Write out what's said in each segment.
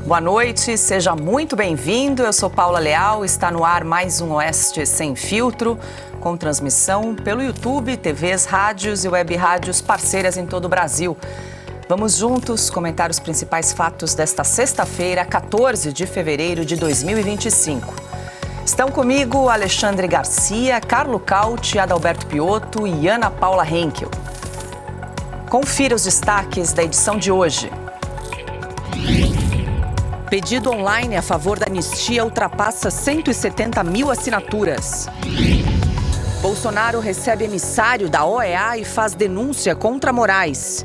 Boa noite, seja muito bem-vindo. Eu sou Paula Leal, está no ar mais um Oeste Sem Filtro, com transmissão pelo YouTube, TVs, rádios e web rádios parceiras em todo o Brasil. Vamos juntos comentar os principais fatos desta sexta-feira, 14 de fevereiro de 2025. Estão comigo Alexandre Garcia, Carlo Cauti, Adalberto Piotto e Ana Paula Henkel. Confira os destaques da edição de hoje. Pedido online a favor da anistia ultrapassa 170 mil assinaturas. Bolsonaro recebe emissário da OEA e faz denúncia contra Moraes.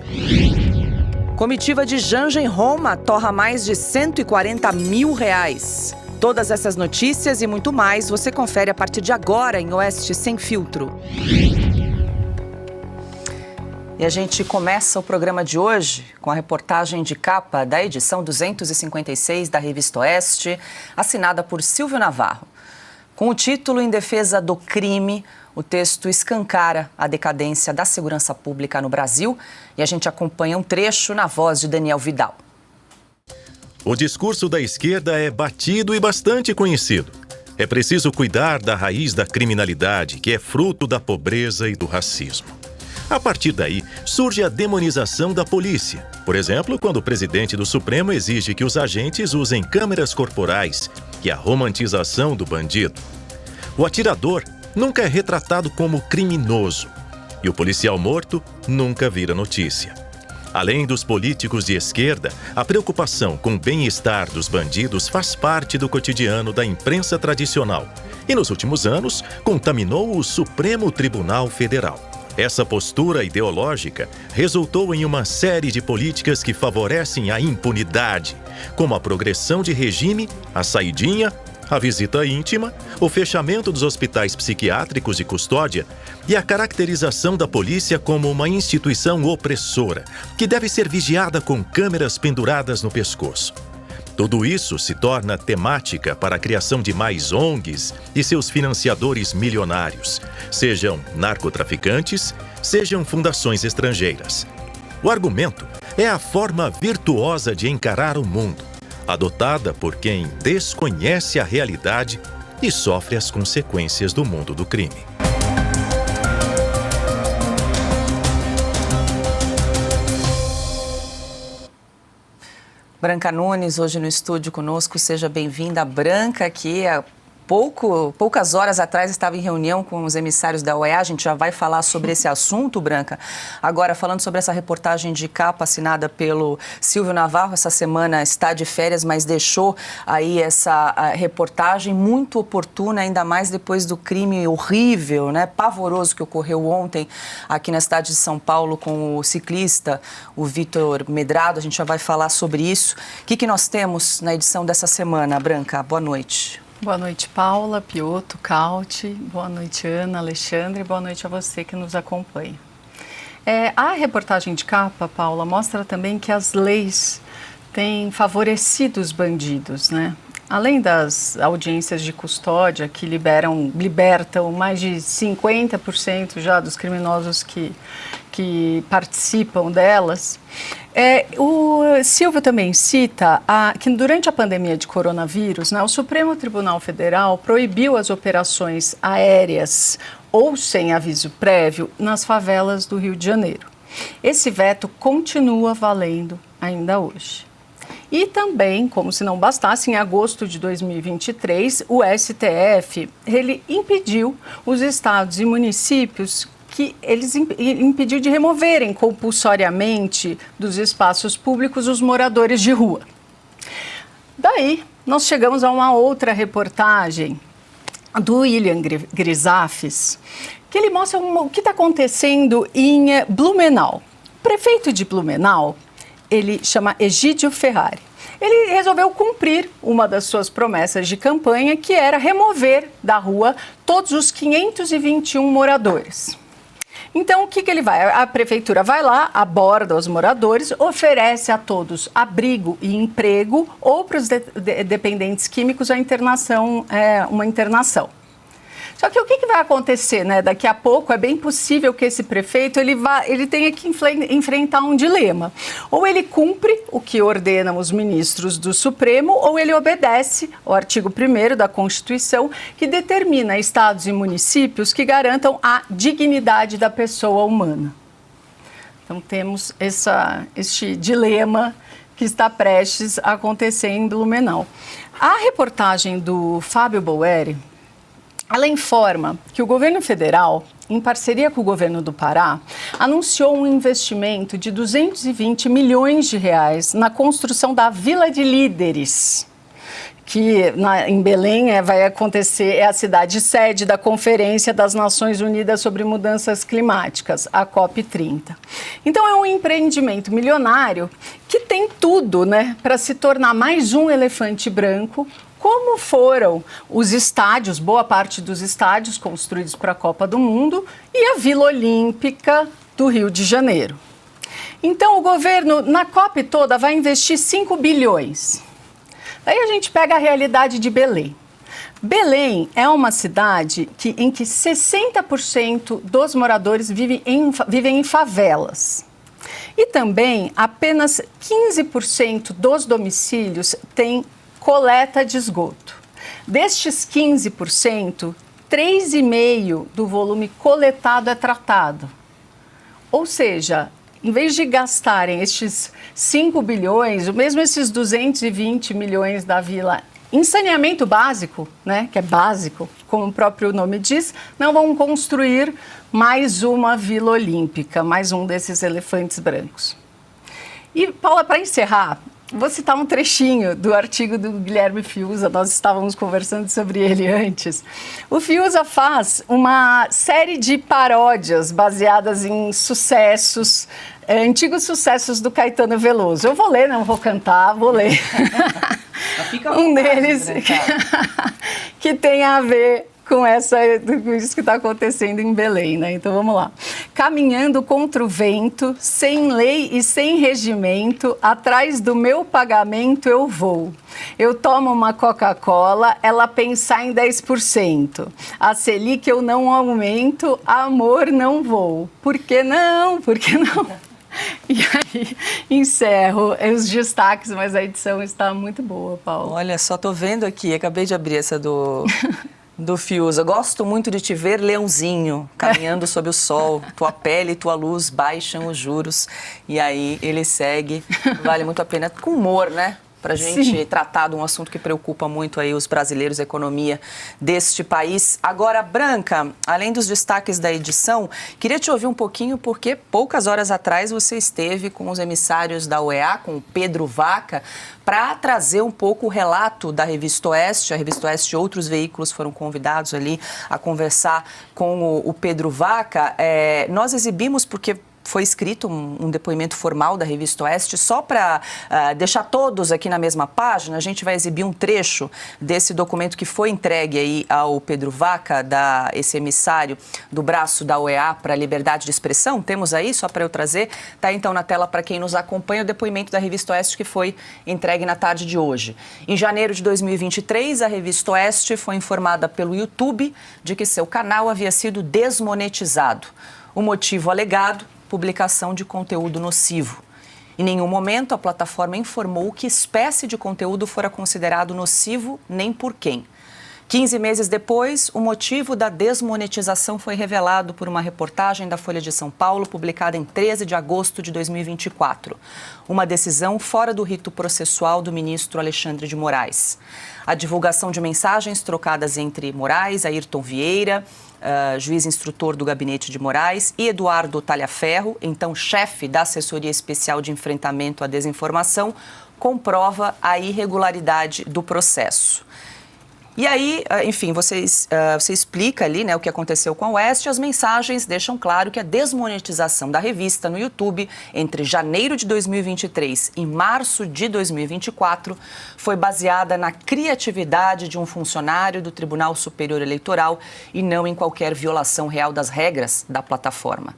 Comitiva de Janja em Roma torra mais de R$140 mil. Todas essas notícias e muito mais você confere a partir de agora em Oeste Sem Filtro. E a gente começa o programa de hoje com a reportagem de capa da edição 256 da Revista Oeste, assinada por Silvio Navarro. Com o título Em Defesa do Crime, o texto escancara a decadência da segurança pública no Brasil e a gente acompanha um trecho na voz de Daniel Vidal. O discurso da esquerda é batido e bastante conhecido. É preciso cuidar da raiz da criminalidade, que é fruto da pobreza e do racismo. A partir daí, surge a demonização da polícia. Por exemplo, quando o presidente do Supremo exige que os agentes usem câmeras corporais e a romantização do bandido. O atirador nunca é retratado como criminoso e o policial morto nunca vira notícia. Além dos políticos de esquerda, a preocupação com o bem-estar dos bandidos faz parte do cotidiano da imprensa tradicional e, nos últimos anos, contaminou o Supremo Tribunal Federal. Essa postura ideológica resultou em uma série de políticas que favorecem a impunidade, como a progressão de regime, a saidinha, a visita íntima, o fechamento dos hospitais psiquiátricos de custódia e a caracterização da polícia como uma instituição opressora, que deve ser vigiada com câmeras penduradas no pescoço. Tudo isso se torna temática para a criação de mais ONGs e seus financiadores milionários, sejam narcotraficantes, sejam fundações estrangeiras. O argumento é a forma virtuosa de encarar o mundo, adotada por quem desconhece a realidade e sofre as consequências do mundo do crime. Branca Nunes, hoje no estúdio conosco, seja bem-vinda. Branca, que há poucas horas atrás estava em reunião com os emissários da OEA, a gente já vai falar sobre esse assunto, Branca. Agora, falando sobre essa reportagem de capa assinada pelo Silvio Navarro, essa semana está de férias, mas deixou aí essa reportagem muito oportuna, ainda mais depois do crime horrível, né, pavoroso que ocorreu ontem aqui na cidade de São Paulo com o ciclista, o Vitor Medrado. A gente já vai falar sobre isso. O que nós temos na edição dessa semana, Branca? Boa noite. Boa noite, Paula, Piotto, Cauti, boa noite, Ana, Alexandre, boa noite a você que nos acompanha. A reportagem de capa, Paula, mostra também que as leis têm favorecido os bandidos, né? Além das audiências de custódia que libertam mais de 50% já dos criminosos que participam delas, o Silvio também cita que durante a pandemia de coronavírus, né, o Supremo Tribunal Federal proibiu as operações aéreas ou sem aviso prévio nas favelas do Rio de Janeiro. Esse veto continua valendo ainda hoje. E também, como se não bastasse, em agosto de 2023, o STF ele impediu os estados e municípios impediu de removerem compulsoriamente dos espaços públicos os moradores de rua. Daí, nós chegamos a uma outra reportagem do William Grisafes, que ele mostra o que está acontecendo em Blumenau. O prefeito de Blumenau, ele chama Egídio Ferrari. Ele resolveu cumprir uma das suas promessas de campanha, que era remover da rua todos os 521 moradores. Então, o que ele vai? A prefeitura vai lá, aborda os moradores, oferece a todos abrigo e emprego ou para os dependentes químicos uma internação. Só que o que vai acontecer, né? Daqui a pouco é bem possível que esse prefeito ele tenha que enfrentar um dilema. Ou ele cumpre o que ordenam os ministros do Supremo, ou ele obedece ao artigo 1º da Constituição, que determina estados e municípios que garantam a dignidade da pessoa humana. Então temos este dilema que está prestes a acontecer em Blumenau. A reportagem do Fábio Boeri, ela informa que o governo federal, em parceria com o governo do Pará, anunciou um investimento de 220 milhões de reais na construção da Vila de Líderes, que em Belém vai acontecer, é a cidade sede da Conferência das Nações Unidas sobre Mudanças Climáticas, a COP30. Então é um empreendimento milionário que tem tudo, né, para se tornar mais um elefante branco, como foram os estádios, boa parte dos estádios construídos para a Copa do Mundo e a Vila Olímpica do Rio de Janeiro. Então o governo, na COP toda, vai investir 5 bilhões. Daí a gente pega a realidade de Belém. Belém é uma cidade em que 60% dos moradores vivem em favelas. E também apenas 15% dos domicílios têm coleta de esgoto. Destes 15%, 3,5% do volume coletado é tratado. Ou seja, em vez de gastarem estes 5 bilhões, ou mesmo esses 220 milhões da Vila em saneamento básico, né, que é básico, como o próprio nome diz, não vão construir mais uma Vila Olímpica, mais um desses elefantes brancos. E, Paula, para encerrar, vou citar um trechinho do artigo do Guilherme Fiuza, nós estávamos conversando sobre ele antes. O Fiuza faz uma série de paródias baseadas em sucessos, antigos sucessos do Caetano Veloso. Eu vou ler, não vou cantar, vou ler. Um deles que tem a ver com isso que está acontecendo em Belém, né? Então vamos lá. Caminhando contra o vento, sem lei e sem regimento, atrás do meu pagamento eu vou. Eu tomo uma Coca-Cola, ela pensar em 10%. A Selic eu não aumento, amor não vou. Por que não? Por que não? E aí, encerro os destaques, mas a edição está muito boa, Paulo. Olha, só tô vendo aqui, acabei de abrir essa do Fiuza. Gosto muito de te ver, leãozinho, caminhando sob o sol. Tua pele e tua luz baixam os juros. E aí ele segue, vale muito a pena, com humor, né? Para a gente tratar de um assunto que preocupa muito aí os brasileiros, a economia deste país. Agora, Branca, além dos destaques da edição, queria te ouvir um pouquinho, porque poucas horas atrás você esteve com os emissários da OEA, com o Pedro Vaca, para trazer um pouco o relato da Revista Oeste. A Revista Oeste e outros veículos foram convidados ali a conversar com o Pedro Vaca. Nós exibimos, porque foi escrito um depoimento formal da Revista Oeste, só para deixar todos aqui na mesma página. A gente vai exibir um trecho desse documento que foi entregue aí ao Pedro Vaca, esse emissário do braço da OEA para a liberdade de expressão. Temos aí, só para eu trazer, está então na tela para quem nos acompanha, o depoimento da Revista Oeste que foi entregue na tarde de hoje. Em janeiro de 2023, a Revista Oeste foi informada pelo YouTube de que seu canal havia sido desmonetizado. O motivo alegado: publicação de conteúdo nocivo. Em nenhum momento a plataforma informou que espécie de conteúdo fora considerado nocivo, nem por quem. 15 meses depois, o motivo da desmonetização foi revelado por uma reportagem da Folha de São Paulo, publicada em 13 de agosto de 2024. Uma decisão fora do rito processual do ministro Alexandre de Moraes. A divulgação de mensagens trocadas entre Moraes, Ayrton Vieira, juiz instrutor do gabinete de Moraes, e Eduardo Talhaferro, então chefe da Assessoria Especial de Enfrentamento à Desinformação, comprova a irregularidade do processo. E aí, enfim, você explica ali, né, o que aconteceu com a Oeste. As mensagens deixam claro que a desmonetização da revista no YouTube entre janeiro de 2023 e março de 2024 foi baseada na criatividade de um funcionário do Tribunal Superior Eleitoral e não em qualquer violação real das regras da plataforma.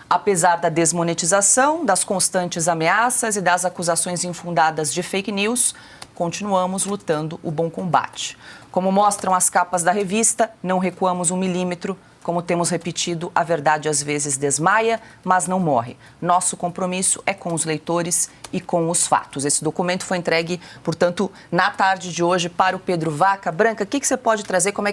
Apesar da desmonetização, das constantes ameaças e das acusações infundadas de fake news, continuamos lutando o bom combate. Como mostram as capas da revista, não recuamos 1 milímetro. Como temos repetido, a verdade às vezes desmaia, mas não morre. Nosso compromisso é com os leitores e com os fatos. Esse documento foi entregue, portanto, na tarde de hoje para o Pedro Vaca. Branca, o que você pode trazer? Como é